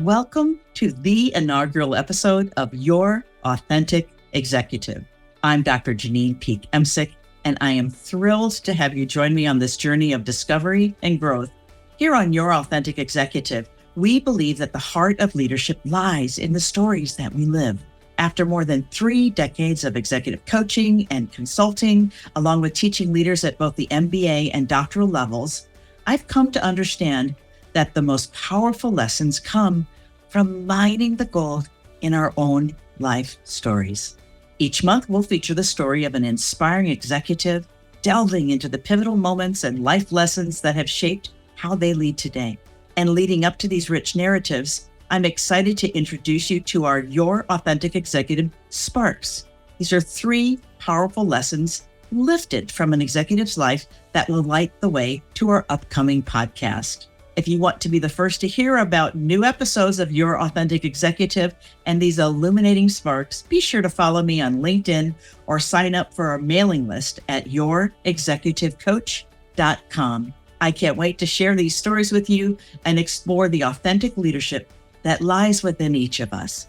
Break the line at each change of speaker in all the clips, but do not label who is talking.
Welcome to the inaugural episode of Your Authentic Executive. I'm Dr. Janine Peak Emsick, and I am thrilled to have you join me on this journey of discovery and growth. Here on Your Authentic Executive, we believe that the heart of leadership lies in the stories that we live. After more than 3 decades of executive coaching and consulting, along with teaching leaders at both the MBA and doctoral levels, I've come to understand that the most powerful lessons come from mining the gold in our own life stories. Each month, we'll feature the story of an inspiring executive, delving into the pivotal moments and life lessons that have shaped how they lead today. And leading up to these rich narratives, I'm excited to introduce you to our Your Authentic Executive Sparks. These are 3 powerful lessons lifted from an executive's life that will light the way to our upcoming podcast. If you want to be the first to hear about new episodes of Your Authentic Executive and these illuminating sparks, be sure to follow me on LinkedIn or sign up for our mailing list at yourexecutivecoach.com. I can't wait to share these stories with you and explore the authentic leadership that lies within each of us.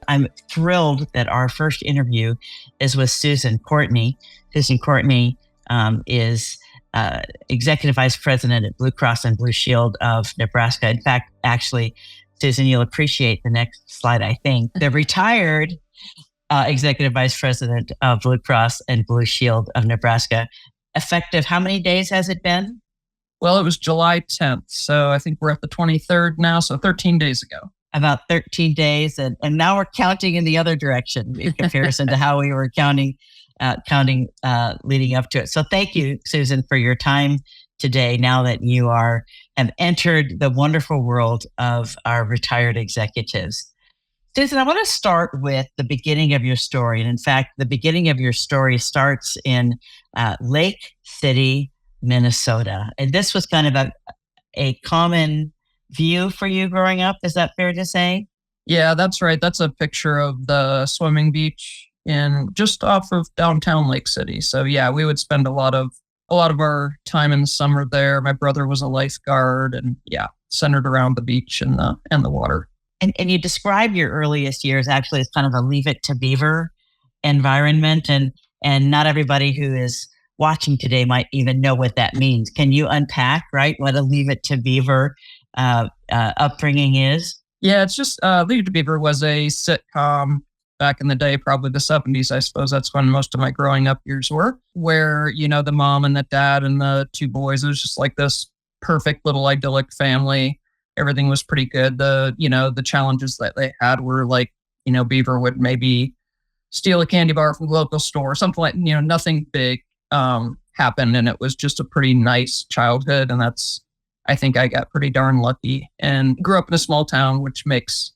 I'm thrilled that our first interview is with Susan Courtney. Susan Courtney is Executive Vice President at Blue Cross and Blue Shield of Nebraska. In fact, actually, Susan, you'll appreciate the next slide, I think. The retired Executive Vice President of Blue Cross and Blue Shield of Nebraska. Effective, how many days has it been?
Well, it was July 10th, so I think we're at the 23rd now, so 13 days ago.
About 13 days, and now we're counting in the other direction in comparison to how we were counting leading up to it. So thank you, Susan, for your time today, now that you have entered the wonderful world of our retired executives. Susan, I want to start with the beginning of your story. And in fact, the beginning of your story starts in Lake City, Minnesota. And this was kind of a common view for you growing up. Is that fair to say?
Yeah, that's right. That's a picture of the swimming beach in just off of downtown Lake City. So yeah, we would spend a lot of our time in the summer there. My brother was a lifeguard, and yeah, centered around the beach and the water.
And you describe your earliest years actually as kind of a Leave It to Beaver environment, and not everybody who is watching today might even know what that means. Can you unpack, right, what a Leave It to Beaver upbringing is?
Yeah, it's just Leave It to Beaver was a sitcom back in the day, probably the 70s, I suppose. That's when most of my growing up years were, where, the mom and the dad and the 2 boys, it was just like this perfect little idyllic family. Everything was pretty good. The challenges that they had were like, Beaver would maybe steal a candy bar from the local store, something like, nothing big happened. And it was just a pretty nice childhood. And I think I got pretty darn lucky and grew up in a small town, which makes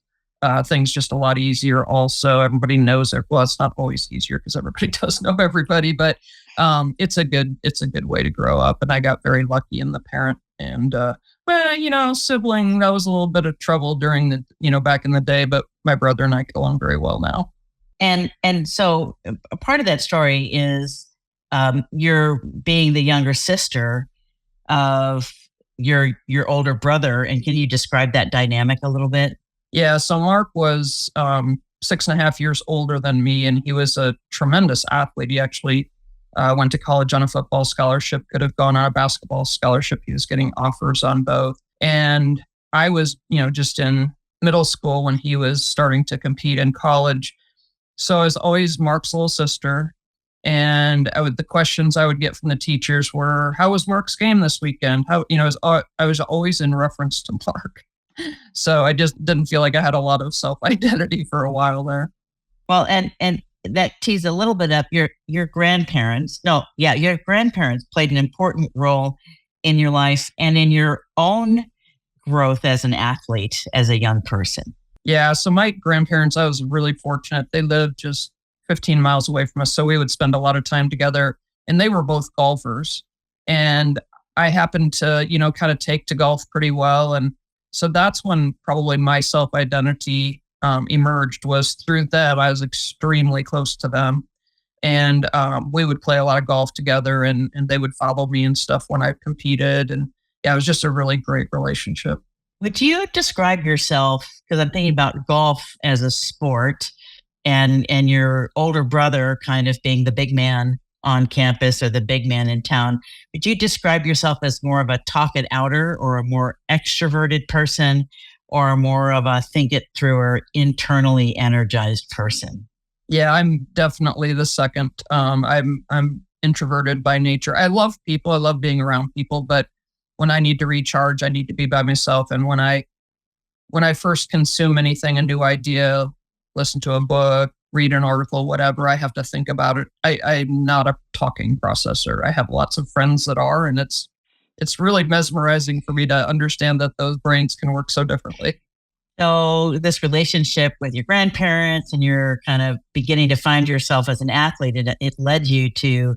things just a lot easier. Also, everybody knows it. Well, it's not always easier because everybody does know everybody, but it's a good way to grow up. And I got very lucky in the parent and sibling. That was a little bit of trouble during the back in the day, but my brother and I get along very well now.
And so a part of that story is you're being the younger sister of your older brother. And can you describe that dynamic a little bit?
Yeah, so Mark was 6.5 years older than me, and he was a tremendous athlete. He actually went to college on a football scholarship, could have gone on a basketball scholarship. He was getting offers on both. And I was, just in middle school when he was starting to compete in college. So I was always Mark's little sister. And the questions I would get from the teachers were, how was Mark's game this weekend? I was always in reference to Mark. So I just didn't feel like I had a lot of self-identity for a while there.
Well, and that tees a little bit up your grandparents. Your grandparents played an important role in your life and in your own growth as an athlete, as a young person.
Yeah, so my grandparents, I was really fortunate. They lived just 15 miles away from us, so we would spend a lot of time together. And they were both golfers. And I happened to, kind of take to golf pretty well. And so that's when probably my self-identity emerged, was through them. I was extremely close to them. And we would play a lot of golf together, and they would follow me and stuff when I competed. And yeah, it was just a really great relationship.
Would you describe yourself, because I'm thinking about golf as a sport and your older brother kind of being the big man on campus or the big man in town. Would you describe yourself as more of a talk it outer or a more extroverted person or more of a think it through or internally energized person?
Yeah, I'm definitely the second. I'm introverted by nature. I love people. I love being around people, but when I need to recharge, I need to be by myself. And when I first consume anything, a new idea, listen to a book, read an article, whatever, I have to think about it. I'm not a talking processor. I have lots of friends that are, and it's really mesmerizing for me to understand that those brains can work so differently.
So this relationship with your grandparents and you're kind of beginning to find yourself as an athlete, it led you to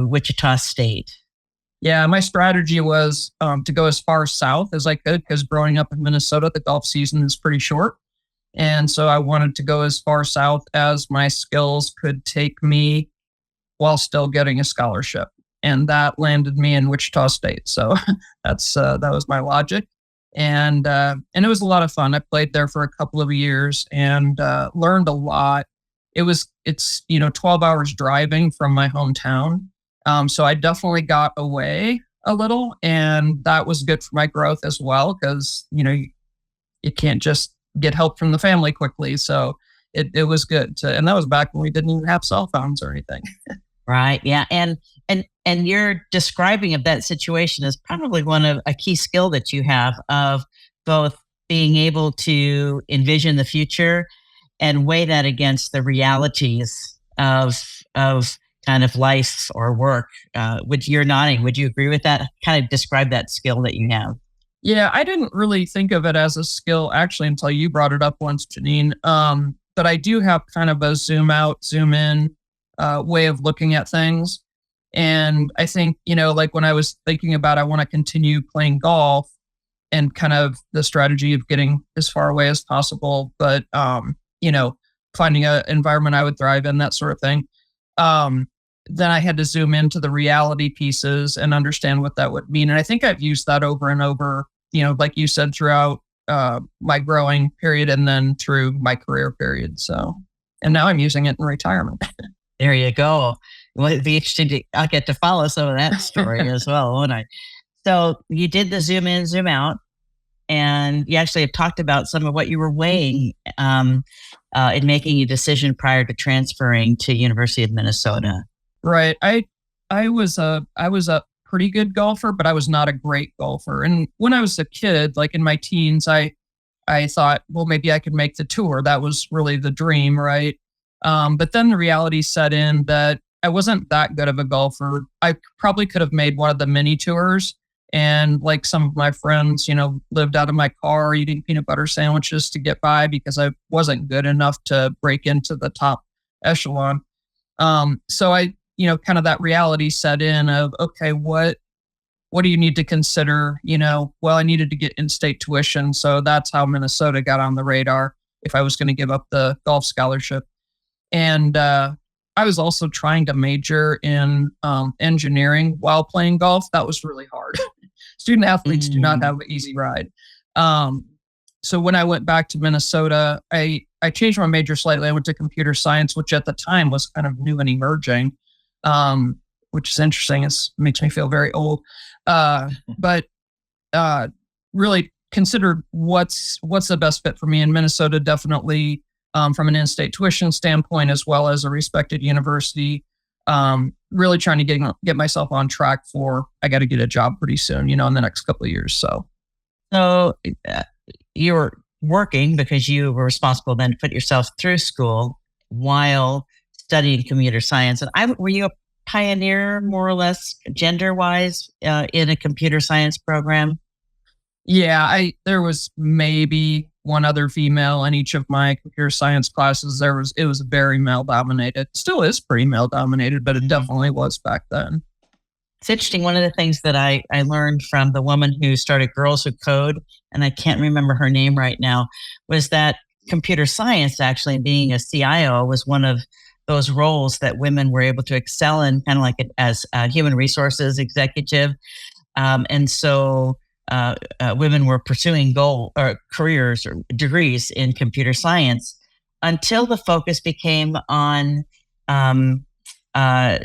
Wichita State.
Yeah, my strategy was to go as far south as I could because growing up in Minnesota, the golf season is pretty short. And so I wanted to go as far south as my skills could take me while still getting a scholarship. And that landed me in Wichita State. So that was my logic. And it was a lot of fun. I played there for a couple of years and learned a lot. It's 12 hours driving from my hometown. So I definitely got away a little, and that was good for my growth as well because you can't just get help from the family quickly. So it was good and that was back when we didn't even have cell phones or anything.
Right. Yeah. And your describing of that situation is probably one of a key skill that you have of both being able to envision the future and weigh that against the realities of kind of life or work. You're nodding. Would you agree with that? Kind of describe that skill that you have.
Yeah, I didn't really think of it as a skill actually until you brought it up once, Janine. But I do have kind of a zoom out, zoom in way of looking at things. And I think, like when I was thinking about I want to continue playing golf and kind of the strategy of getting as far away as possible, but, finding an environment I would thrive in, that sort of thing. Then I had to zoom into the reality pieces and understand what that would mean. And I think I've used that over and over, like you said, throughout my growing period and then through my career period. So, and now I'm using it in retirement.
There you go. Well, it'd be interesting I'll get to follow some of that story as well, won't I? So you did the zoom in, zoom out, and you actually have talked about some of what you were weighing in making a decision prior to transferring to University of Minnesota.
Right. I was a pretty good golfer, but I was not a great golfer. And when I was a kid, like in my teens, I thought, well, maybe I could make the tour. That was really the dream, right? But then the reality set in that I wasn't that good of a golfer. I probably could have made one of the mini tours. And like some of my friends, lived out of my car eating peanut butter sandwiches to get by because I wasn't good enough to break into the top echelon. So I, kind of that reality set in of, okay, what do you need to consider? Well, I needed to get in-state tuition. So that's how Minnesota got on the radar if I was going to give up the golf scholarship. And I was also trying to major in engineering while playing golf. That was really hard. Student athletes do not have an easy ride. So when I went back to Minnesota, I changed my major slightly. I went to computer science, which at the time was kind of new and emerging, which is interesting. It makes me feel very old. But really considered what's the best fit for me in Minnesota, definitely from an in-state tuition standpoint, as well as a respected university. Really trying to get myself on track for, I got to get a job pretty soon, in the next couple of years. So
you were working because you were responsible then to put yourself through school while studying computer science. And were you a pioneer, more or less, gender-wise, in a computer science program?
Yeah, there was maybe one other female in each of my computer science classes. It was very male dominated. Still is pretty male dominated, but it definitely was back then.
It's interesting. One of the things that I learned from the woman who started Girls Who Code, and I can't remember her name right now, was that computer science, actually being a CIO, was one of those roles that women were able to excel in, kind of like as a human resources executive. And so women were pursuing goal or careers or degrees in computer science until the focus became on um, uh,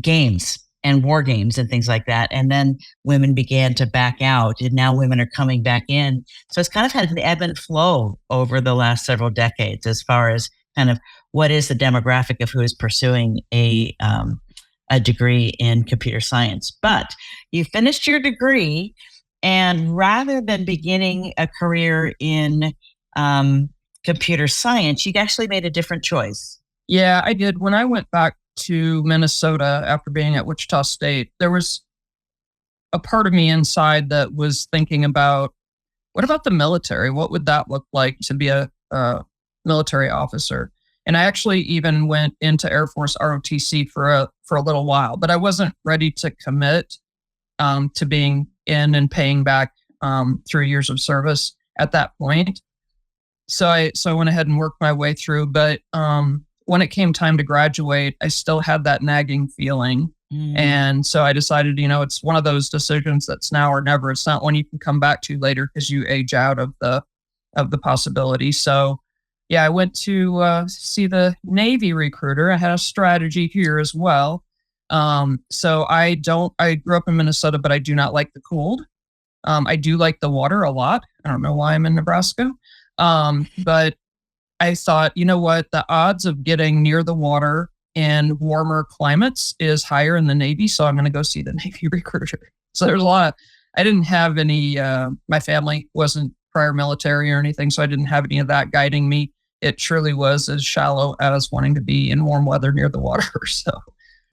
games and war games and things like that. And then women began to back out, and now women are coming back in. So it's kind of had an ebb and flow over the last several decades as far as kind of what is the demographic of who is pursuing a degree in computer science. But you finished your degree, and rather than beginning a career in computer science, you actually made a different choice.
Yeah, I did. When I went back to Minnesota after being at Wichita State, there was a part of me inside that was thinking about, what about the military? What would that look like to be a military officer? And I actually even went into Air Force ROTC for a little while, but I wasn't ready to commit to being in and paying back 3 years of service at that point. So I went ahead and worked my way through. But when it came time to graduate, I still had that nagging feeling. And so I decided, it's one of those decisions that's now or never. It's not one you can come back to later because you age out of the possibility. So yeah, I went to see the Navy recruiter. I had a strategy here as well. So I grew up in Minnesota, but I do not like the cold. I do like the water a lot. I don't know why I'm in Nebraska. But I thought, you know what, the odds of getting near the water in warmer climates is higher in the Navy. So I'm going to go see the Navy recruiter. So there's a lot. I didn't have any, my family wasn't prior military or anything. So I didn't have any of that guiding me. It truly was as shallow as wanting to be in warm weather near the water.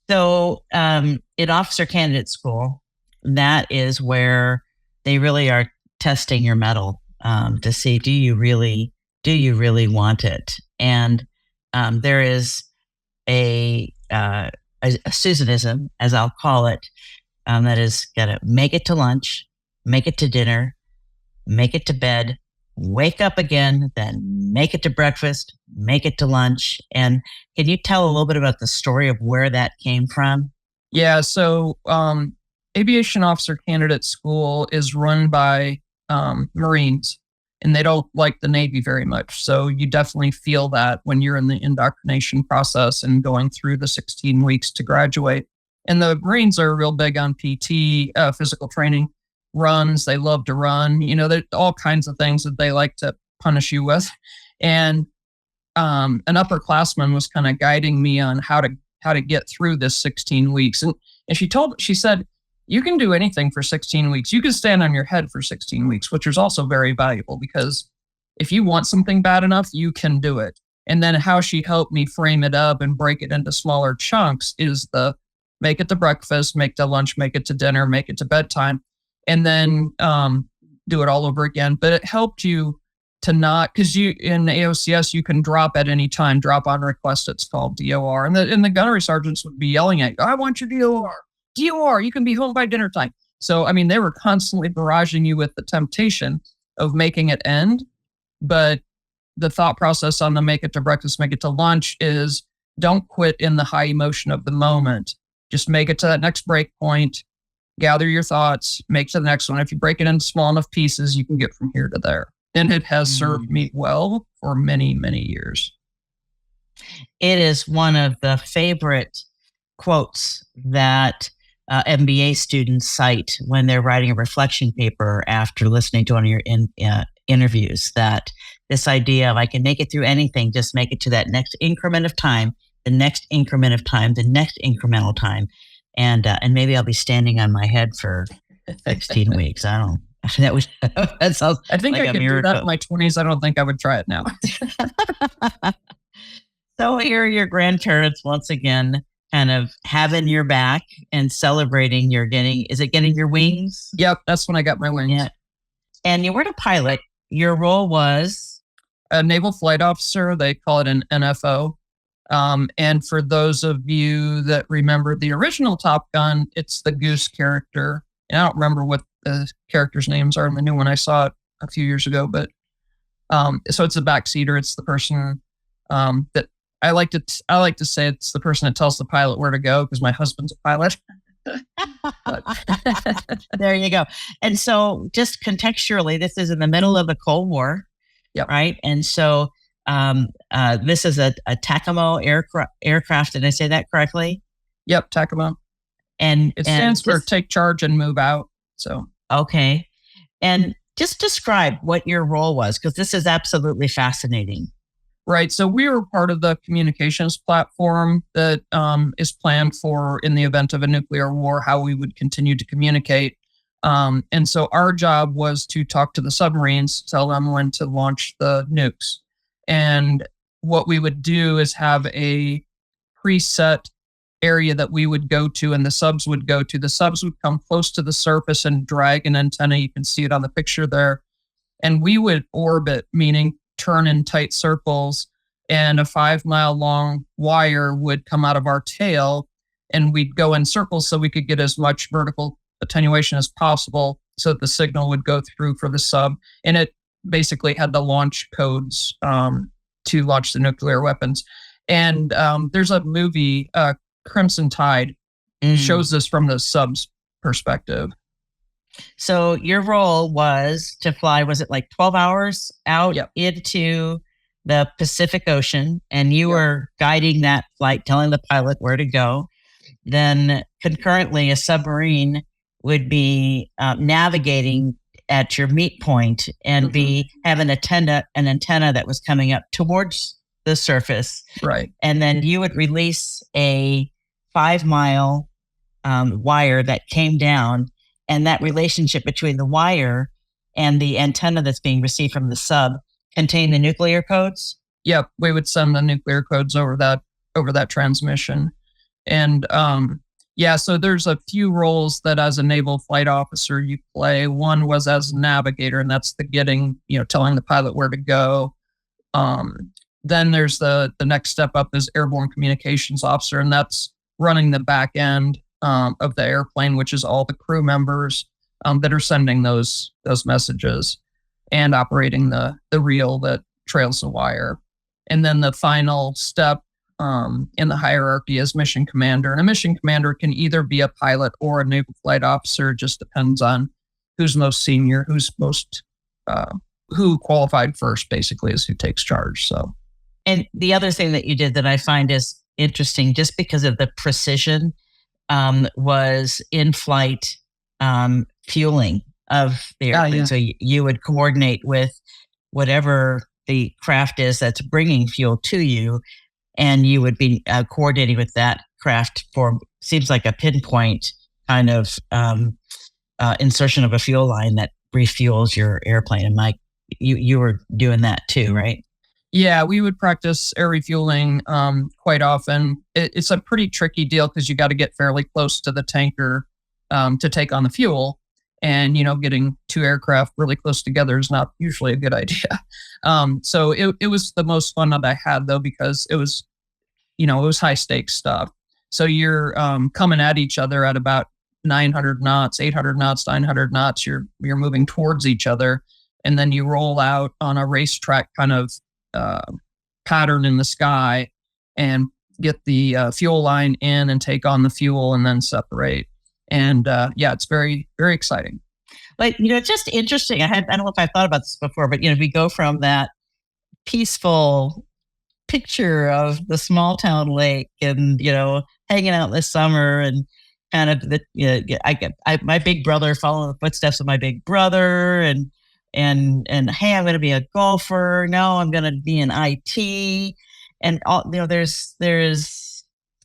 So in officer candidate school, that is where they really are testing your mettle to see, do you really want it? And there is a Susanism, as I'll call it, that is got to make it to lunch, make it to dinner, make it to bed, wake up again, then make it to breakfast, make it to lunch. And can you tell a little bit about the story of where that came from?
Yeah, so aviation officer candidate school is run by Marines, and they don't like the Navy very much. So you definitely feel that when you're in the indoctrination process and going through the 16 weeks to graduate. And the Marines are real big on PT, physical training, runs. They love to run. There's all kinds of things that they like to punish you with. And an upperclassman was kind of guiding me on how to get through this 16 weeks. And she said, you can do anything for 16 weeks. You can stand on your head for 16 weeks, which is also very valuable because if you want something bad enough, you can do it. And then how she helped me frame it up and break it into smaller chunks is the make it to breakfast, make it to lunch, make it to dinner, make it to bedtime, and then do it all over again. But it helped you to not, because you in AOCS, you can drop at any time, drop on request, it's called DOR. And the gunnery sergeants would be yelling at you, I want your DOR. DOR, you can be home by dinner time. So, they were constantly barraging you with the temptation of making it end. But the thought process on the make it to breakfast, make it to lunch is don't quit in the high emotion of the moment. Just make it to that next break point, gather your thoughts, make it to the next one. If you break it into small enough pieces, you can get from here to there. And it has served me well for many, many years.
It is one of the favorite quotes that MBA students cite when they're writing a reflection paper after listening to one of your interviews, that this idea of I can make it through anything, just make it to that next increment of time, the next increment of time, the next incremental time. And maybe I'll be standing on my head for 16 weeks. I don't know. That sounds
I think
like
I could do that in my 20s. I don't think I would try it now.
So here are your grandparents once again, kind of having your back and celebrating is it getting your wings?
Yep, that's when I got my wings.
Yeah. And you weren't a pilot. Your role was?
A naval flight officer. They call it an NFO. And for those of you that remember the original Top Gun, it's the Goose character. And I don't remember what the characters' names are in the new one. I saw it a few years ago, but so it's a backseater. It's the person that I like to say it's the person that tells the pilot where to go because my husband's a pilot.
There you go. And so just contextually, this is in the middle of the Cold War,
Yep.
right? And so this is a TACAMO aircraft. Did I say that correctly?
Yep, TACAMO.
And
It stands for take charge and move out. So
okay. And just describe what your role was, because this is absolutely fascinating.
Right. So we were part of the communications platform that is planned for, in the event of a nuclear war, how we would continue to communicate. And so our job was to talk to the submarines, tell them when to launch the nukes. And what we would do is have a preset area that we would go to and the subs would go to. The subs would come close to the surface and drag an antenna. You can see it on the picture there. And we would orbit, meaning turn in tight circles, and a 5-mile long wire would come out of our tail, and we'd go in circles so we could get as much vertical attenuation as possible so that the signal would go through for the sub. And it basically had the launch codes to launch the nuclear weapons. And there's a movie, Crimson Tide, shows this from the sub's perspective.
So your role was to fly, was it like 12 hours out into the Pacific Ocean, and you were guiding that flight, telling the pilot where to go. Then concurrently, a submarine would be navigating at your meet point and have an antenna that was coming up towards the surface.
Right.
And then you would release a 5-mile wire that came down. And that relationship between the wire and the antenna that's being received from the sub contain the nuclear codes?
Yep, we would send the nuclear codes over that transmission. And so there's a few roles that as a naval flight officer you play. One was as a navigator, and that's the telling the pilot where to go. Then there's the next step up is airborne communications officer, and that's running the back end of the airplane, which is all the crew members that are sending those messages and operating the reel that trails the wire. And then the final step in the hierarchy is mission commander. And a mission commander can either be a pilot or a naval flight officer. It just depends on who's most senior, who qualified first, basically, is who takes charge. So,
and the other thing that you did that I find is interesting, just because of the precision, was in-flight fueling of the airplane. So you would coordinate with whatever the craft is that's bringing fuel to you, and you would be coordinating with that craft for, seems like a pinpoint kind of insertion of a fuel line that refuels your airplane. And Mike, you were doing that too, right?
Yeah, we would practice air refueling quite often. It's a pretty tricky deal because you got to get fairly close to the tanker to take on the fuel. And, getting two aircraft really close together is not usually a good idea. So it was the most fun that I had, though, because it was high stakes stuff. So you're coming at each other at about 900 knots, 800 knots, 900 knots. You're moving towards each other. And then you roll out on a racetrack kind of pattern in the sky and get the fuel line in and take on the fuel and then separate. And it's very, very exciting.
Like, just interesting. I don't know if I thought about this before, but, we go from that peaceful picture of the small town lake and, hanging out this summer and kind of my big brother, following the footsteps of my big brother, and hey, I'm going to be a golfer. No, I'm going to be in IT, and all. There's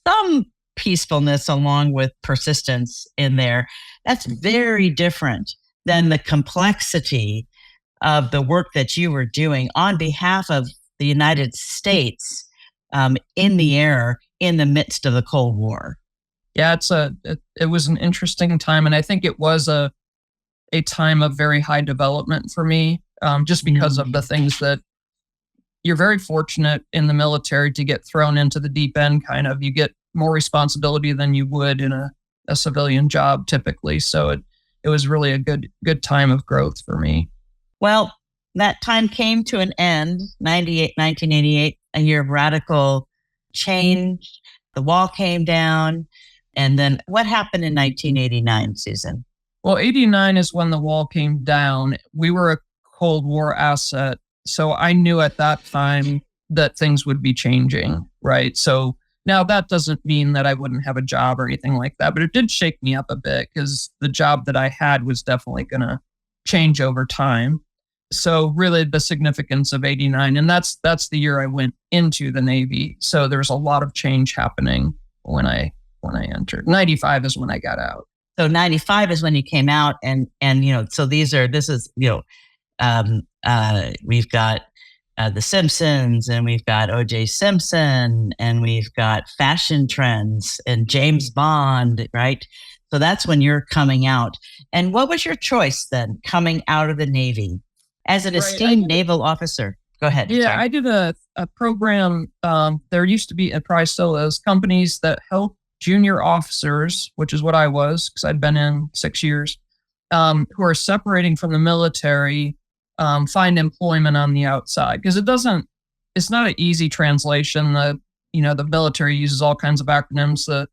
some peacefulness along with persistence in there. That's very different than the complexity of the work that you were doing on behalf of the United States in the air in the midst of the Cold War.
Yeah, it was an interesting time, and I think it was a time of very high development for me, just because of the things that you're very fortunate in the military to get thrown into the deep end. Kind of, you get more responsibility than you would in a civilian job typically. So it was really a good time of growth for me.
Well, that time came to an end, 1988, a year of radical change. The wall came down. And then what happened in 1989, Susan?
Well, 89 is when the wall came down. We were a Cold War asset. So I knew at that time that things would be changing, right? So now that doesn't mean that I wouldn't have a job or anything like that, but it did shake me up a bit because the job that I had was definitely going to change over time. So really the significance of 89, and that's the year I went into the Navy. So there's a lot of change happening when I entered. 95 is when I got out.
So 95 is when you came out, and so this is we've got The Simpsons, and we've got O.J. Simpson, and we've got fashion trends and James Bond, right? So that's when you're coming out. And what was your choice then, coming out of the Navy as an esteemed naval officer? Go ahead.
Yeah,
Sorry.
I did a program. There used to be, and probably still is, companies that help junior officers, which is what I was, because I'd been in 6 years, who are separating from the military, find employment on the outside. Because it's not an easy translation. The military uses all kinds of acronyms. The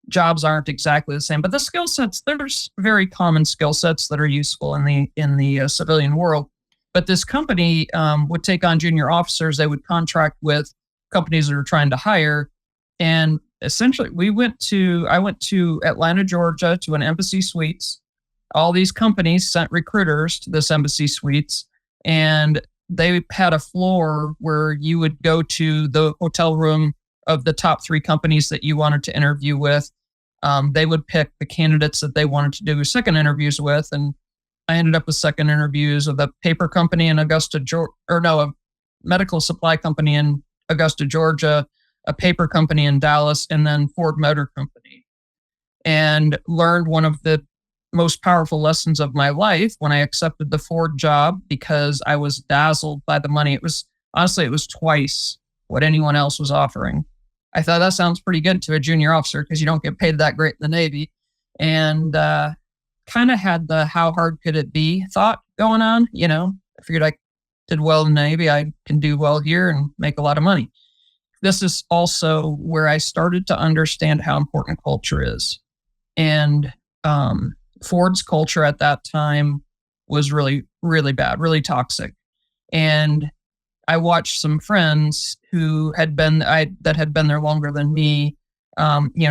jobs aren't exactly the same, but the skill sets, there's very common skill sets that are useful in the civilian world. But this company would take on junior officers. They would contract with companies that are trying to hire. And essentially, I went to Atlanta, Georgia, to an Embassy Suites. All these companies sent recruiters to this Embassy Suites, and they had a floor where you would go to the hotel room of the top 3 companies that you wanted to interview with. They would pick the candidates that they wanted to do second interviews with, and I ended up with second interviews with a paper company in a medical supply company in Augusta, Georgia, a paper company in Dallas, and then Ford Motor Company. And learned one of the most powerful lessons of my life when I accepted the Ford job, because I was dazzled by the money. It was twice what anyone else was offering. I thought that sounds pretty good to a junior officer because you don't get paid that great in the Navy. And kind of had the how hard could it be thought going on. I figured I did well in the Navy. I can do well here and make a lot of money. This is also where I started to understand how important culture is. And Ford's culture at that time was really, really bad, really toxic. And I watched some friends who had been there longer than me,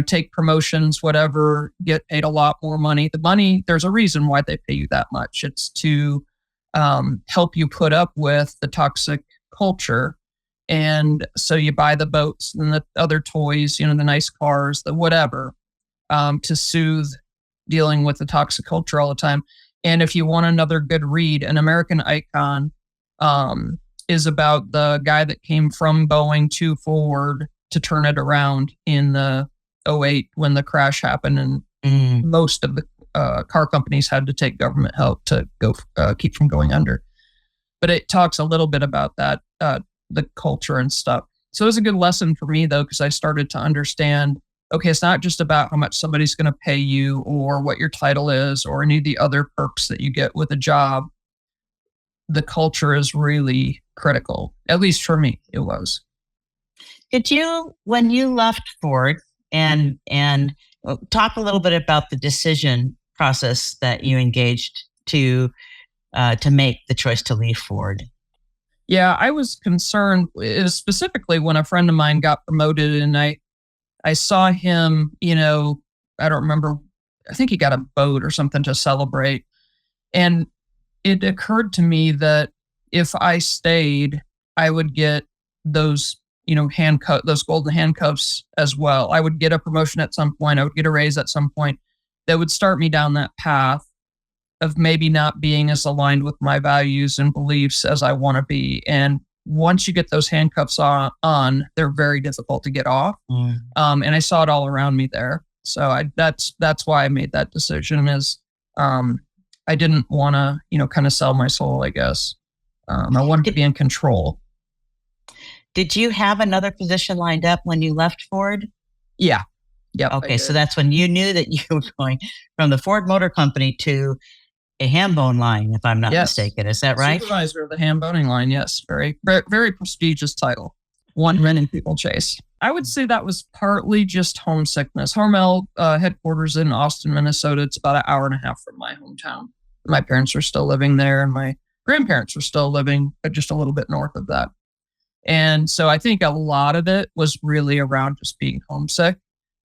take promotions, whatever, get paid a lot more money. The money, there's a reason why they pay you that much. It's to help you put up with the toxic culture. And so you buy the boats and the other toys, the nice cars, the whatever, to soothe dealing with the toxic culture all the time. And if you want another good read, An American Icon is about the guy that came from Boeing to Ford to turn it around in the 2008 when the crash happened, and most of the car companies had to take government help to go keep from going under. But it talks a little bit about that, the culture and stuff. So it was a good lesson for me, though, because I started to understand, okay, it's not just about how much somebody's going to pay you or what your title is or any of the other perks that you get with a job. The culture is really critical. At least for me, it was.
Did you, when you left Ford, and talk a little bit about the decision process that you engaged to make the choice to leave Ford?
Yeah, I was concerned specifically when a friend of mine got promoted, and I saw him, I don't remember, I think he got a boat or something to celebrate. And it occurred to me that if I stayed, I would get those, those golden handcuffs as well. I would get a promotion at some point. I would get a raise at some point that would start me down that path of maybe not being as aligned with my values and beliefs as I want to be. And once you get those handcuffs on, they're very difficult to get off. And I saw it all around me there. So that's why I made that decision, is I didn't want to, kind of sell my soul, I guess. I wanted to be in control.
Did you have another position lined up when you left Ford?
Yeah. Yep.
Okay, so that's when you knew that you were going from the Ford Motor Company to a ham bone line, if I'm not mistaken. Is that right?
Supervisor of the ham boning line, yes. Very, very, very prestigious title. One men in people chase. I would say that was partly just homesickness. Hormel headquarters in Austin, Minnesota. It's about an hour and a half from my hometown. My parents were still living there, and my grandparents were still living just a little bit north of that. And so I think a lot of it was really around just being homesick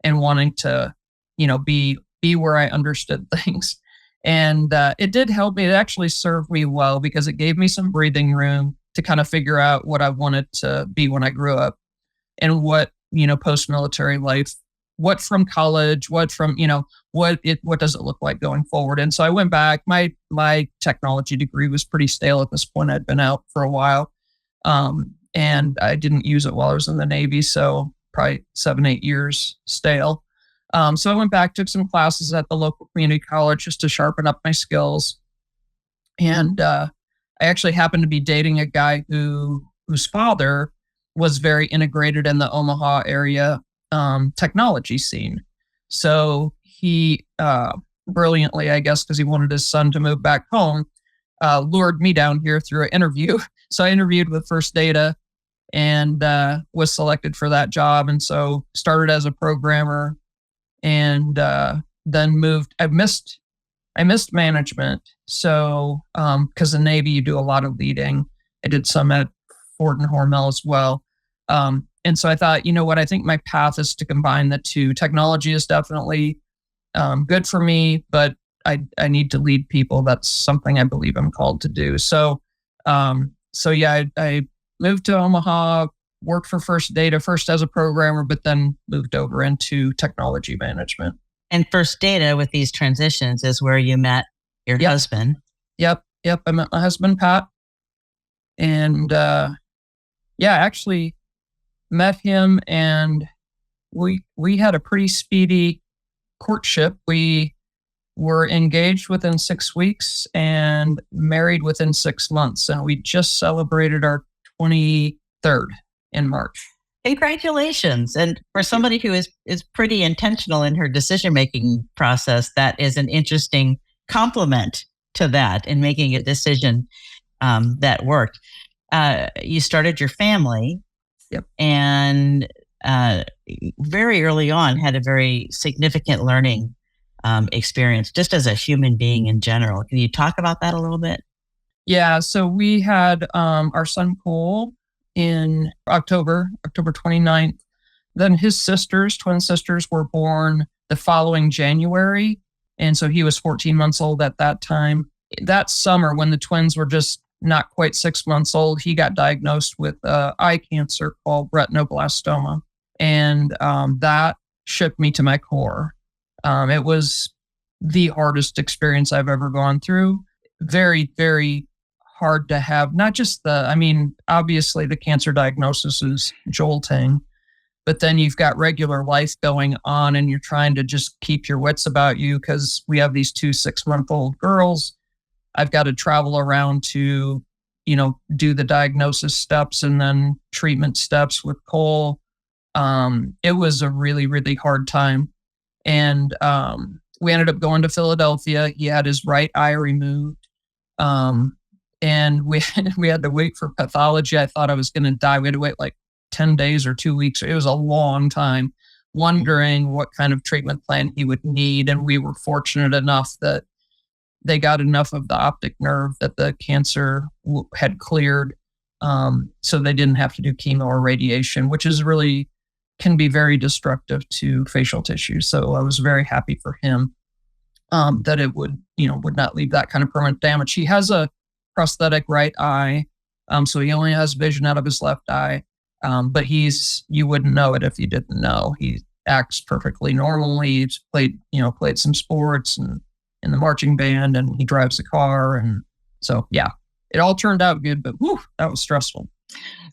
and wanting to, be where I understood things. And it did help me. It actually served me well because it gave me some breathing room to kind of figure out what I wanted to be when I grew up and what, post-military life, what from college, what from, what does it look like going forward? And so I went back. My technology degree was pretty stale at this point. I'd been out for a while. And I didn't use it while I was in the Navy. So probably 7-8 years stale. So I went back, took some classes at the local community college just to sharpen up my skills. And I actually happened to be dating a guy whose father was very integrated in the Omaha area technology scene. So he brilliantly, I guess, because he wanted his son to move back home, lured me down here through an interview. So I interviewed with First Data and was selected for that job. And so started as a programmer and then moved. I missed management. So because in the Navy, you do a lot of leading. I did some at Ford and Hormel as well. And so I thought, I think my path is to combine the two. Technology is definitely good for me, but I need to lead people. That's something I believe I'm called to do. So, I moved to Omaha, worked for First Data, first as a programmer, but then moved over into technology management.
And First Data with these transitions is where you met your husband.
Yep. I met my husband, Pat. And actually met him and we had a pretty speedy courtship. We were engaged within 6 weeks and married within 6 months. And we just celebrated our 23rd in March.
Congratulations. And for somebody who is pretty intentional in her decision-making process, that is an interesting compliment to that in making a decision that worked. You started your family.
Yep.
And very early on had a very significant learning experience just as a human being in general. Can you talk about that a little bit?
Yeah. So we had our son Cole in October 29th. Then his twin sisters were born the following January. And so he was 14 months old at that time. That summer when the twins were just not quite 6 months old, he got diagnosed with eye cancer called retinoblastoma. And that shook me to my core. It was the hardest experience I've ever gone through. Very, very hard to have. Not just obviously the cancer diagnosis is jolting, but then you've got regular life going on and you're trying to just keep your wits about you because we have these 2 6-month-old girls. I've got to travel around to, do the diagnosis steps and then treatment steps with Cole. It was a really, really hard time. And we ended up going to Philadelphia. He had his right eye removed. And we had to wait for pathology. I thought I was going to die. We had to wait like 10 days or 2 weeks. It was a long time wondering what kind of treatment plan he would need. And we were fortunate enough that they got enough of the optic nerve that the cancer had cleared. So they didn't have to do chemo or radiation, which is really can be very destructive to facial tissue. So I was very happy for him that it would not leave that kind of permanent damage. He has a prosthetic right eye. So he only has vision out of his left eye. But you wouldn't know it if you didn't know. He acts perfectly normally. He's played some sports and in the marching band, and he drives a car. And so, yeah, it all turned out good, but that was stressful.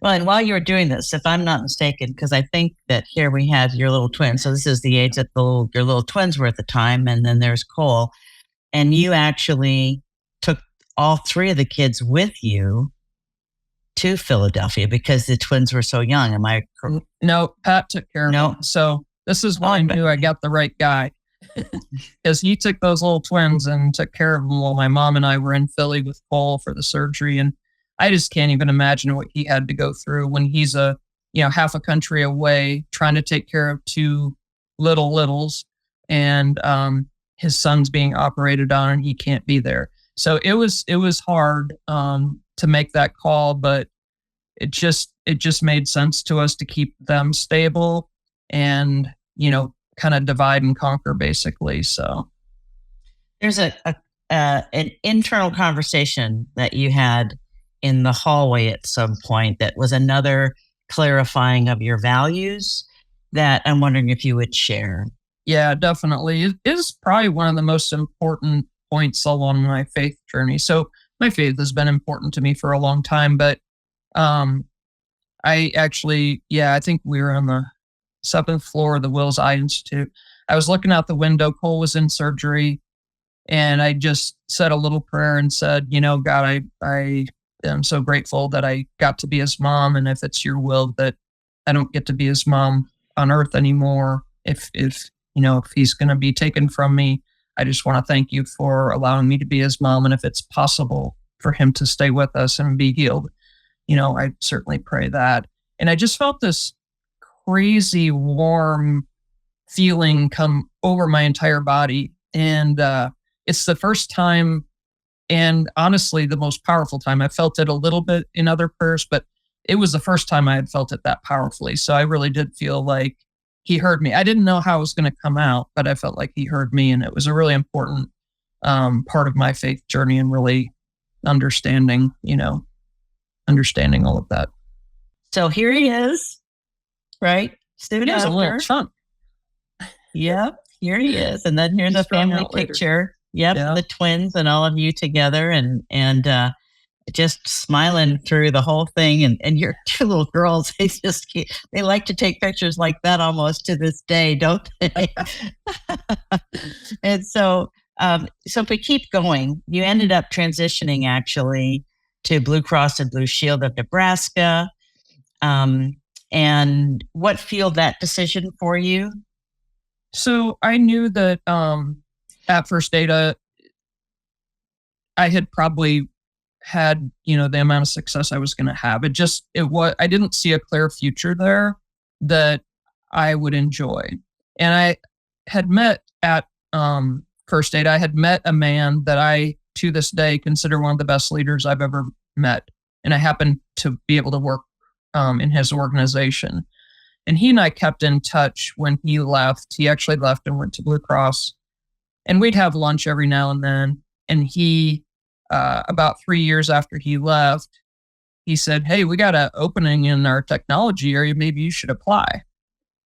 Well, and while you were doing this, if I'm not mistaken, because I think that here we have your little twin. So this is the age that your little twins were at the time. And then there's Cole. And you actually took all 3 of the kids with you to Philadelphia because the twins were so young. Am I correct?
No, Pat took care of them. So this is when I knew I got the right guy. Because he took those little twins and took care of them while my mom and I were in Philly with Cole for the surgery. And I just can't even imagine what he had to go through when he's a half a country away, trying to take care of two littles, and his son's being operated on, and he can't be there. So it was hard to make that call, but it just made sense to us to keep them stable and kind of divide and conquer, basically. So
there's an internal conversation that you had in the hallway at some point that was another clarifying of your values that I'm wondering if you would share.
Yeah, definitely. It is probably one of the most important points along my faith journey. So my faith has been important to me for a long time, but I think we were on the 7th floor of the Wills Eye Institute. I was looking out the window. Cole was in surgery, and I just said a little prayer and said, God, I am so grateful that I got to be his mom, and if it's your will that I don't get to be his mom on earth anymore, if he's going to be taken from me, I just want to thank you for allowing me to be his mom, and if it's possible for him to stay with us and be healed, I certainly pray that. And I just felt this crazy warm feeling come over my entire body. And it's the first time, and honestly, the most powerful time. I felt it a little bit in other prayers, but it was the first time I had felt it that powerfully. So I really did feel like he heard me. I didn't know how it was going to come out, but I felt like he heard me. And it was a really important part of my faith journey, and really understanding all of that.
So here he is, right?
It is a little chunk.
Yep, here he is. And then here's a family picture. Yep, yeah. The twins and all of you together, and just smiling through the whole thing. And your two little girls, they like to take pictures like that almost to this day, don't they? And so if we keep going, you ended up transitioning actually to Blue Cross and Blue Shield of Nebraska. And what fueled that decision for you?
So I knew that at First Data, I had probably had, the amount of success I was going to have. I didn't see a clear future there that I would enjoy. And I had met at First Data, I had met a man that I, to this day, consider one of the best leaders I've ever met. And I happened to be able to work in his organization. And he and I kept in touch when he left. He actually left and went to Blue Cross. And we'd have lunch every now and then. And he, about 3 years after he left, he said, "Hey, we got an opening in our technology area. Maybe you should apply."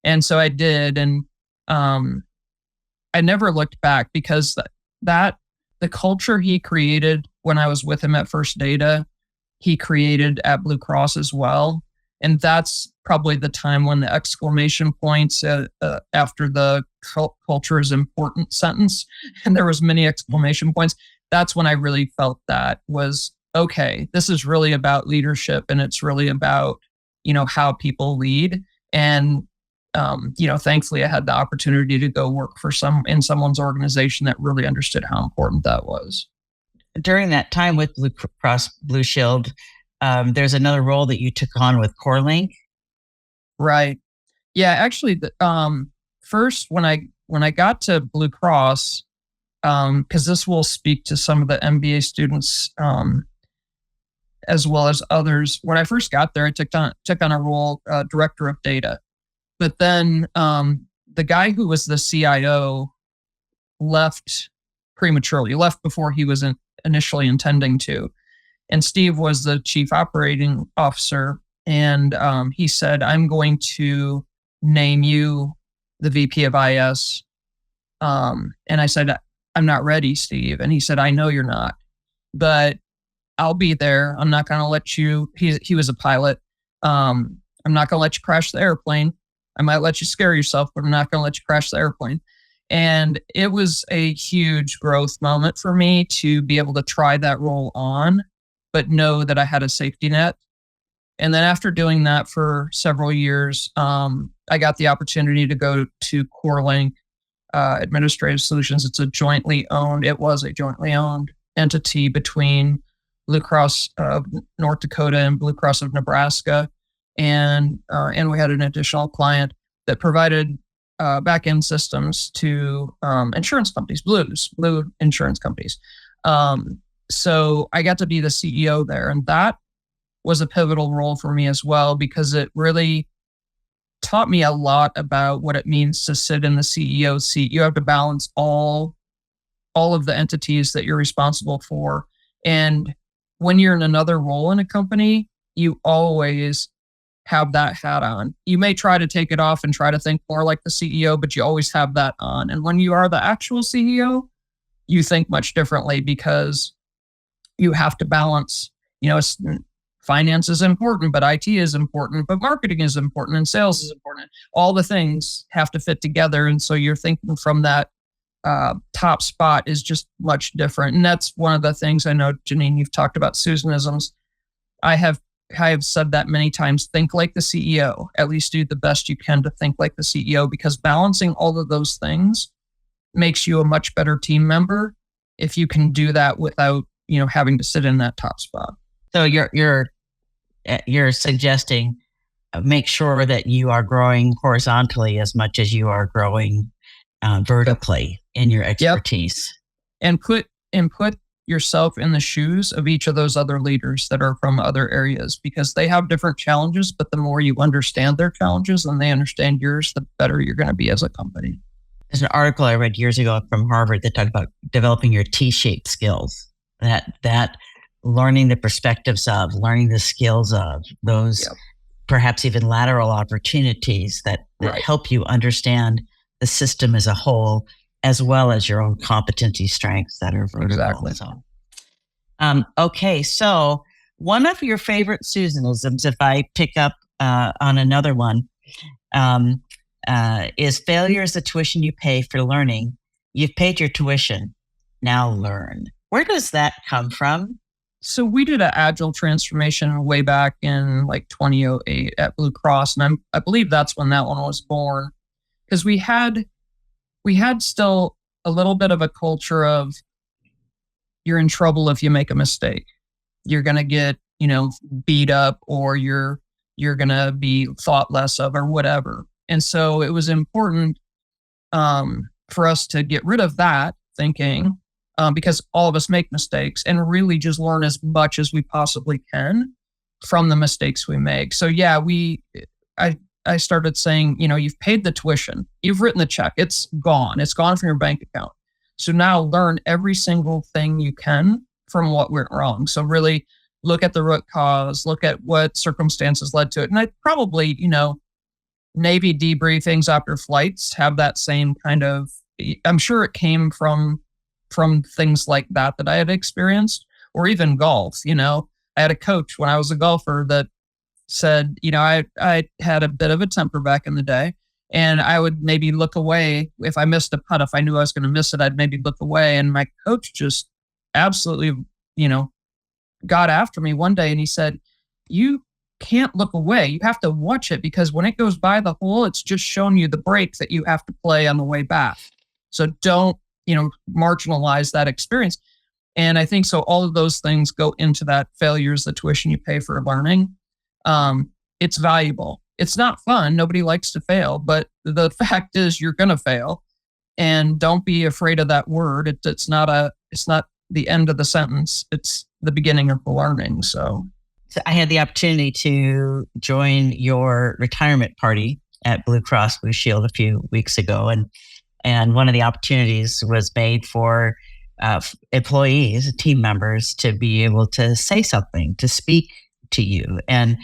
And so I did. And I never looked back, because the culture he created when I was with him at First Data, he created at Blue Cross as well. And that's probably the time when the exclamation points after the culture is important sentence, and there was many exclamation points. That's when I really felt that was, okay, this is really about leadership, and it's really about, how people lead. And, thankfully I had the opportunity to go work in someone's organization that really understood how important that was.
During that time with Blue Cross Blue Shield, there's another role that you took on with CoreLink.
Right. Yeah, actually, first when I got to Blue Cross, because this will speak to some of the MBA students as well as others. When I first got there, I took on a role, director of data. But then the guy who was the CIO left prematurely, left before he was initially intending to. And Steve was the chief operating officer. And he said, "I'm going to name you the VP of IS." And I said, "I'm not ready, Steve." And he said, "I know you're not, but I'll be there. I'm not going to let you," he was a pilot. "I'm not going to let you crash the airplane. I might let you scare yourself, but I'm not going to let you crash the airplane." And it was a huge growth moment for me to be able to try that role on, but know that I had a safety net. And then after doing that for several years, I got the opportunity to go to CoreLink Administrative Solutions. It was a jointly owned entity between Blue Cross of North Dakota and Blue Cross of Nebraska. and we had an additional client that provided back-end systems to insurance companies, blue insurance companies. So I got to be the CEO there, and that was a pivotal role for me as well, because it really taught me a lot about what it means to sit in the CEO seat. You have to balance all of the entities that you're responsible for. And when you're in another role in a company, you always have that hat on. You may try to take it off and try to think more like the CEO, but you always have that on. And when you are the actual CEO, you think much differently, because you have to balance, finance is important, but IT is important, but marketing is important, and sales is important. All the things have to fit together. And so you're thinking from that top spot is just much different. And that's one of the things I know, Janine, you've talked about Susanisms. I have said that many times. Think like the CEO. At least do the best you can to think like the CEO, because balancing all of those things makes you a much better team member if you can do that without, having to sit in that top spot.
So you're suggesting make sure that you are growing horizontally as much as you are growing vertically in your expertise.
Yep. And put yourself in the shoes of each of those other leaders that are from other areas, because they have different challenges, but the more you understand their challenges and they understand yours, the better you're going to be as a company.
There's an article I read years ago from Harvard that talked about developing your T-shaped skills, that learning the perspectives of, learning the skills of those, perhaps even lateral opportunities that help you understand the system as a whole, as well as your own competency strengths that are vertical.
Exactly.
So, okay, so one of your favorite Susanisms, if I pick up on another one, is failure is the tuition you pay for learning. You've paid your tuition, now learn. Where does that come from?
So we did an agile transformation way back in like 2008 at Blue Cross, and I believe that's when that one was born, because we had still a little bit of a culture of you're in trouble if you make a mistake. You're going to get, beat up, or you're going to be thought less of, or whatever. And so it was important for us to get rid of that thinking, because all of us make mistakes, and really just learn as much as we possibly can from the mistakes we make. So I started saying, you've paid the tuition, you've written the check, it's gone from your bank account. So now learn every single thing you can from what went wrong. So really look at the root cause, look at what circumstances led to it. And I probably, Navy debriefings after flights have that same kind of, I'm sure it came from things like that I had experienced, or even golf. I had a coach when I was a golfer that said, I had a bit of a temper back in the day, and I would maybe look away if I missed a putt. If I knew I was going to miss it, I'd maybe look away. And my coach just absolutely, got after me one day, and he said, you can't look away. You have to watch it, because when it goes by the hole, it's just showing you the break that you have to play on the way back. So don't, marginalize that experience. And I think so all of those things go into that failure is the tuition you pay for learning. It's valuable. It's not fun. Nobody likes to fail, but the fact is you're going to fail, and don't be afraid of that word. It's not the end of the sentence. It's the beginning of the learning. So
I had the opportunity to join your retirement party at Blue Cross Blue Shield a few weeks ago. And one of the opportunities was made for employees, team members, to be able to say something, to speak to you. And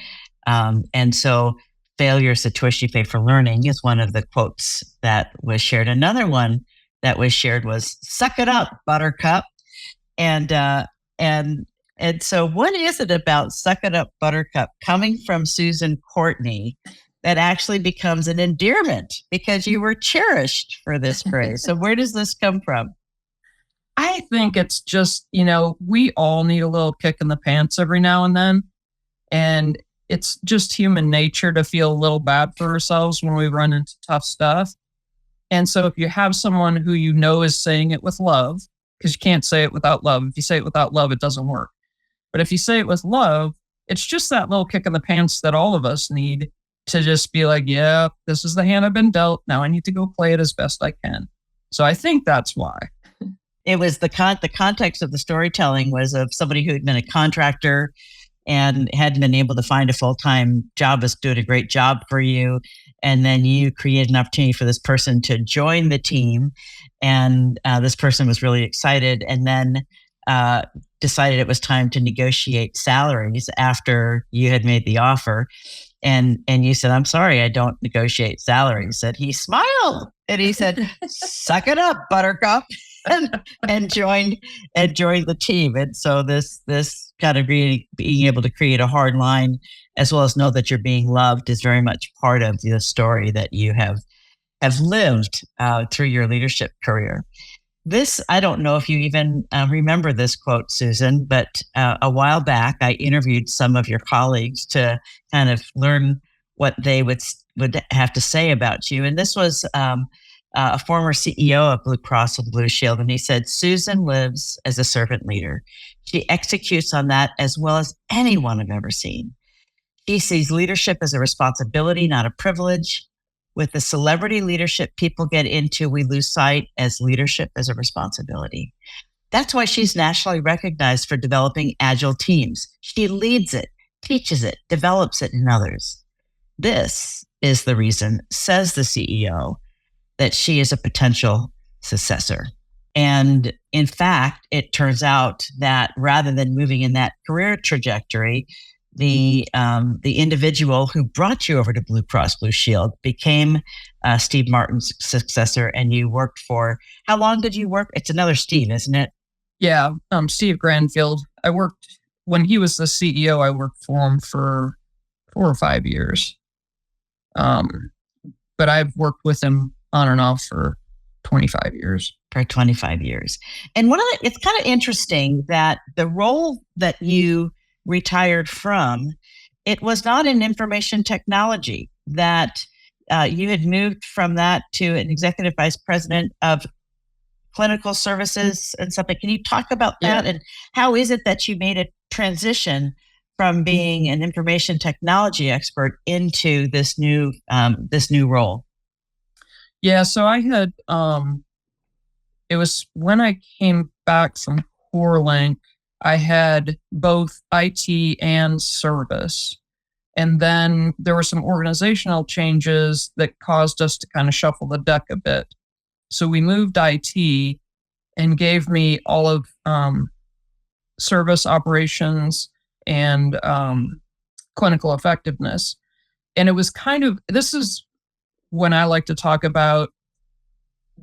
so failure is the tuition you pay for learning is one of the quotes that was shared. Another one that was shared was, suck it up, buttercup. And so what is it about suck it up, buttercup, coming from Susan Courtney, that actually becomes an endearment because you were cherished for this phrase? So where does this come from?
I think it's just, we all need a little kick in the pants every now and then. And it's just human nature to feel a little bad for ourselves when we run into tough stuff. And so if you have someone who is saying it with love, because you can't say it without love. If you say it without love, it doesn't work. But if you say it with love, it's just that little kick in the pants that all of us need to just be like, yeah, this is the hand I've been dealt. Now I need to go play it as best I can. So I think that's why.
It was the context of the storytelling was of somebody who had been a contractor and hadn't been able to find a full-time job, was doing a great job for you. And then you created an opportunity for this person to join the team. And this person was really excited and then decided it was time to negotiate salaries after you had made the offer. And you said, I'm sorry, I don't negotiate salaries. And he smiled and he said, suck it up, buttercup. and joined the team. And so this kind of being able to create a hard line as well as know that you're being loved is very much part of the story that you have lived through your leadership career. This, I don't know if you even remember this quote, Susan, but a while back I interviewed some of your colleagues to kind of learn what they would have to say about you. And this was a former CEO of Blue Cross and Blue Shield, and he said, Susan lives as a servant leader. She executes on that as well as anyone I've ever seen. She sees leadership as a responsibility, not a privilege. With the celebrity leadership people get into, we lose sight as leadership as a responsibility. That's why she's nationally recognized for developing agile teams. She leads it, teaches it, develops it in others. This is the reason, says the CEO, that she is a potential successor. And in fact, it turns out that rather than moving in that career trajectory, the individual who brought you over to Blue Cross Blue Shield became Steve Martin's successor, and you worked for, how long did you work? It's another Steve, isn't it?
Yeah, Steve Granfield. When he was the CEO, I worked for him for 4 or 5 years. But I've worked with him on and off for 25 years.
For 25 years. And it's kind of interesting that the role that you retired from, it was not in information technology, that you had moved from that to an executive vice president of clinical services and something. Can you talk about that? And how is it that you made a transition from being an information technology expert into this new role?
Yeah, so I had, it was when I came back from CoreLink, I had both IT and service. And then there were some organizational changes that caused us to kind of shuffle the deck a bit. So we moved IT and gave me all of service operations and clinical effectiveness. And it was kind of, this is when I like to talk about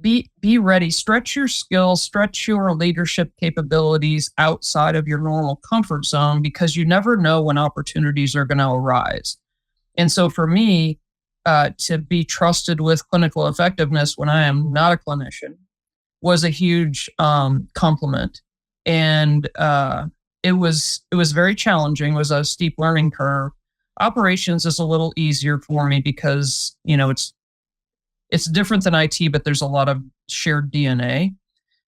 be ready, stretch your skills, stretch your leadership capabilities outside of your normal comfort zone, because you never know when opportunities are going to arise. And so for me, to be trusted with clinical effectiveness when I am not a clinician was a huge compliment. And it was very challenging. It was a steep learning curve. Operations is a little easier for me because, it's different than IT, but there's a lot of shared DNA.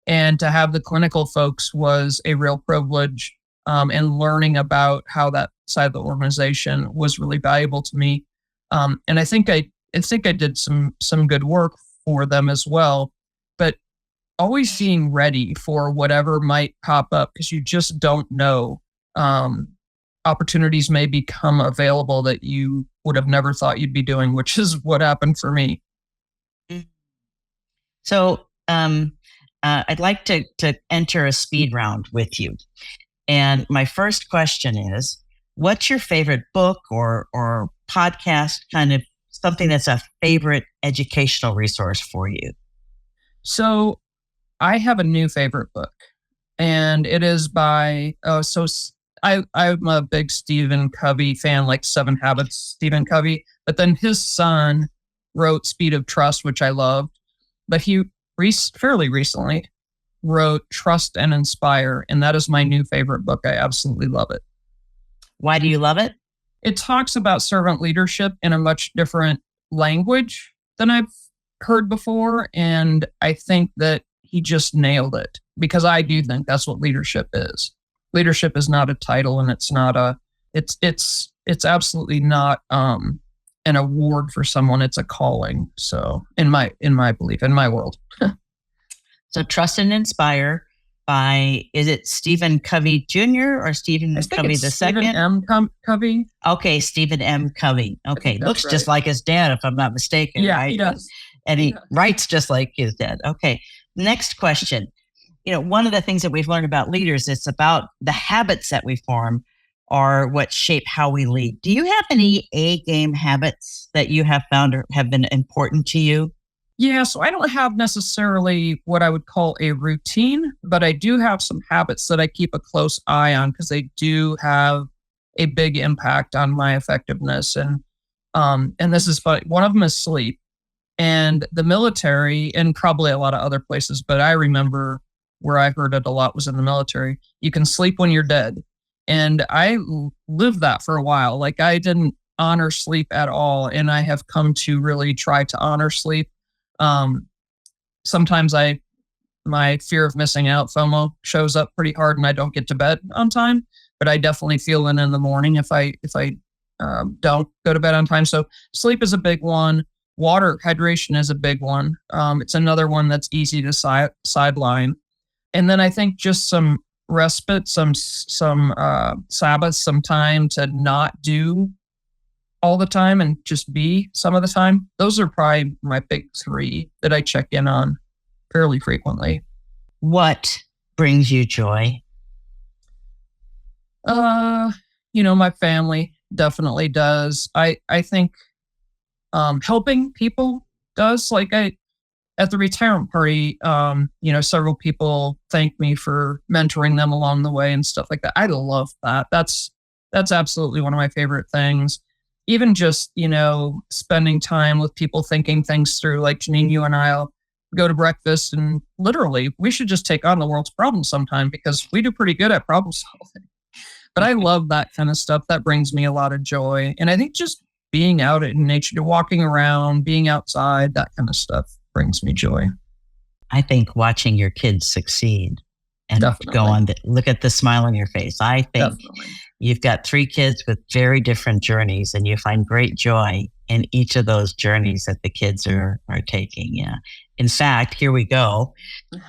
And to have the clinical folks was a real privilege. And learning about how that side of the organization was really valuable to me. And I think I did some good work for them as well. But always being ready for whatever might pop up, because you just don't know. Opportunities may become available that you would have never thought you'd be doing, which is what happened for me.
So I'd like to enter a speed round with you. And my first question is, what's your favorite book or podcast, kind of something that's a favorite educational resource for you?
So I have a new favorite book, and it is by, I'm a big Stephen Covey fan, like 7 Habits, Stephen Covey, but then his son wrote Speed of Trust, which I loved. But he fairly recently wrote Trust and Inspire, and that is my new favorite book. I absolutely love it.
Why do you love it?
It talks about servant leadership in a much different language than I've heard before, and I think that he just nailed it, because I do think that's what leadership is. Leadership is not a title, and it's not It's absolutely not an award for someone. It's a calling. So in my belief, in my world.
So Trust and Inspire by, is it Stephen Covey Jr. or Stephen Covey II?
Stephen M. Covey.
Okay, Stephen M. Covey. Okay, looks
right.
Just like his dad, if I'm not mistaken.
Yeah,
right?
He does.
And he writes just like his dad. Okay, next question. One of the things that we've learned about leaders, it's about the habits that we form are what shape how we lead. Do you have any A-game habits that you have found or have been important to you?
Yeah, so I don't have necessarily what I would call a routine, but I do have some habits that I keep a close eye on because they do have a big impact on my effectiveness. And this is funny. One of them is sleep. And the military, and probably a lot of other places, but I remember where I heard it a lot was in the military. You can sleep when you're dead. And I lived that for a while. Like I didn't honor sleep at all. And I have come to really try to honor sleep. Sometimes my fear of missing out, FOMO, shows up pretty hard and I don't get to bed on time, but I definitely feel it in the morning if I don't go to bed on time. So sleep is a big one. Water hydration is a big one. It's another one that's easy to sideline. And then I think just some respite, some Sabbath, some time to not do all the time and just be some of the time. Those are probably my big three that I check in on fairly frequently.
What brings you joy?
My family definitely does. I think helping people does. Like at the retirement party, several people thank me for mentoring them along the way and stuff like that. I love that. That's absolutely one of my favorite things. Even just, spending time with people thinking things through, like Janine, you and I'll go to breakfast and literally we should just take on the world's problems sometime because we do pretty good at problem solving. But I love that kind of stuff. That brings me a lot of joy. And I think just being out in nature, walking around, being outside, that kind of stuff brings me joy.
I think watching your kids succeed and
Definitely.
Go on, look at the smile on your face. I think
Definitely.
You've got 3 kids with very different journeys and you find great joy in each of those journeys that the kids are taking. Yeah. In fact, here we go.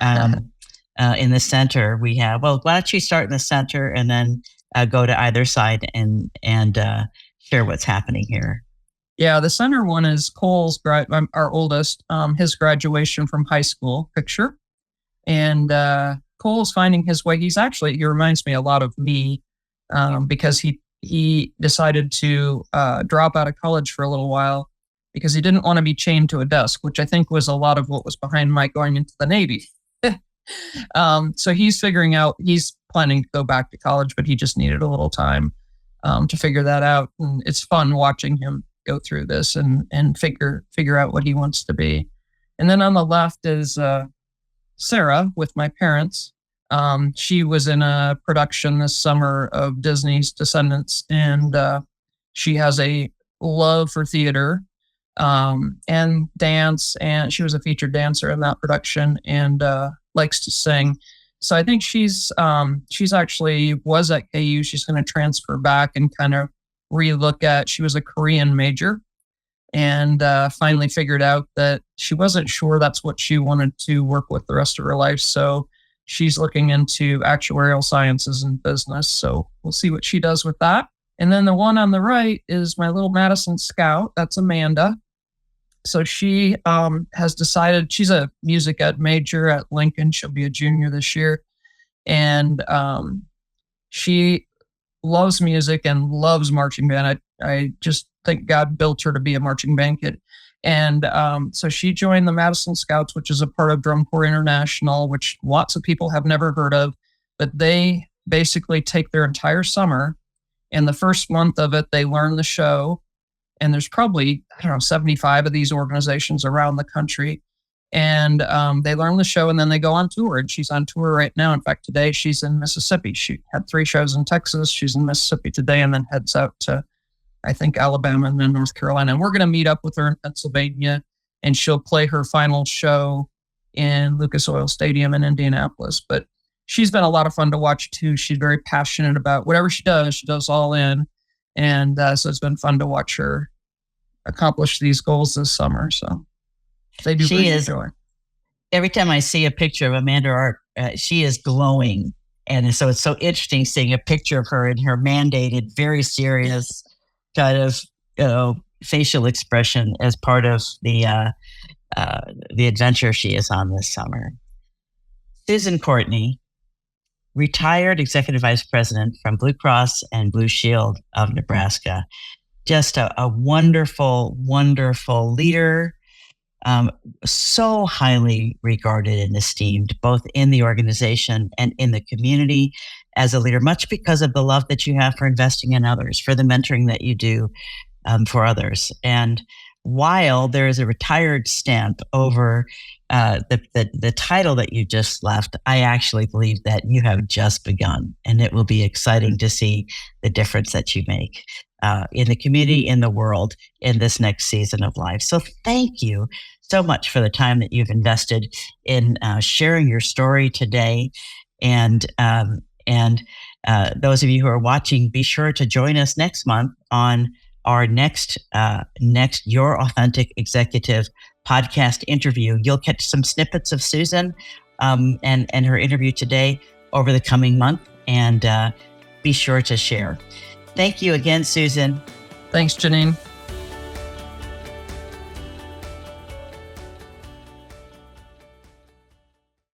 In the center, we have, why don't you start in the center and then go to either side and share what's happening here.
Yeah, the center one is Cole's, our oldest, his graduation from high school picture. And Cole's finding his way. He reminds me a lot of me because he decided to drop out of college for a little while because he didn't want to be chained to a desk, which I think was a lot of what was behind my going into the Navy. So he's planning to go back to college, but he just needed a little time to figure that out. And it's fun watching him go through this and figure out what he wants to be. And then on the left is Sarah with my parents. She was in a production this summer of Disney's Descendants, and she has a love for theater and dance, and she was a featured dancer in that production and likes to sing. So I think she's actually was at KU. She's going to transfer back and kind of relook at. She was a Korean major, and finally figured out that she wasn't sure that's what she wanted to work with the rest of her life. So she's looking into actuarial sciences and business. So we'll see what she does with that. And then the one on the right is my little Madison Scout. That's Amanda. So she has decided she's a music ed major at Lincoln. She'll be a junior this year. And she loves music and loves marching band. I just think God built her to be a marching band kid. And so she joined the Madison Scouts, which is a part of Drum Corps International, which lots of people have never heard of. But they basically take their entire summer. And the first month of it, they learn the show. And there's probably, 75 of these organizations around the country. And they learn the show and then they go on tour. And she's on tour right now. In fact, today she's in Mississippi. She had 3 shows in Texas. She's in Mississippi today and then heads out to, I think, Alabama and then North Carolina. And we're going to meet up with her in Pennsylvania. And she'll play her final show in Lucas Oil Stadium in Indianapolis. But she's been a lot of fun to watch too. She's very passionate about whatever she does all in. And so it's been fun to watch her accomplish these goals this summer. So they do bring me joy.
Every time I see a picture of Amanda Art, she is glowing. And so it's so interesting seeing a picture of her in her mandated, very serious kind of, facial expression as part of the adventure she is on this summer. Susan Courtney, retired Executive Vice President from Blue Cross and Blue Shield of Nebraska. Just a wonderful, wonderful leader, so highly regarded and esteemed, both in the organization and in the community as a leader, much because of the love that you have for investing in others, for the mentoring that you do for others. And while there is a retired stamp over the title that you just left, I actually believe that you have just begun, and it will be exciting to see the difference that you make in the community, in the world, in this next season of life. So thank you so much for the time that you've invested in sharing your story today. And those of you who are watching, be sure to join us next month on our next Your Authentic Executive podcast interview. You'll catch some snippets of Susan and her interview today over the coming month, and be sure to share. Thank you again, Susan.
Thanks, Janine.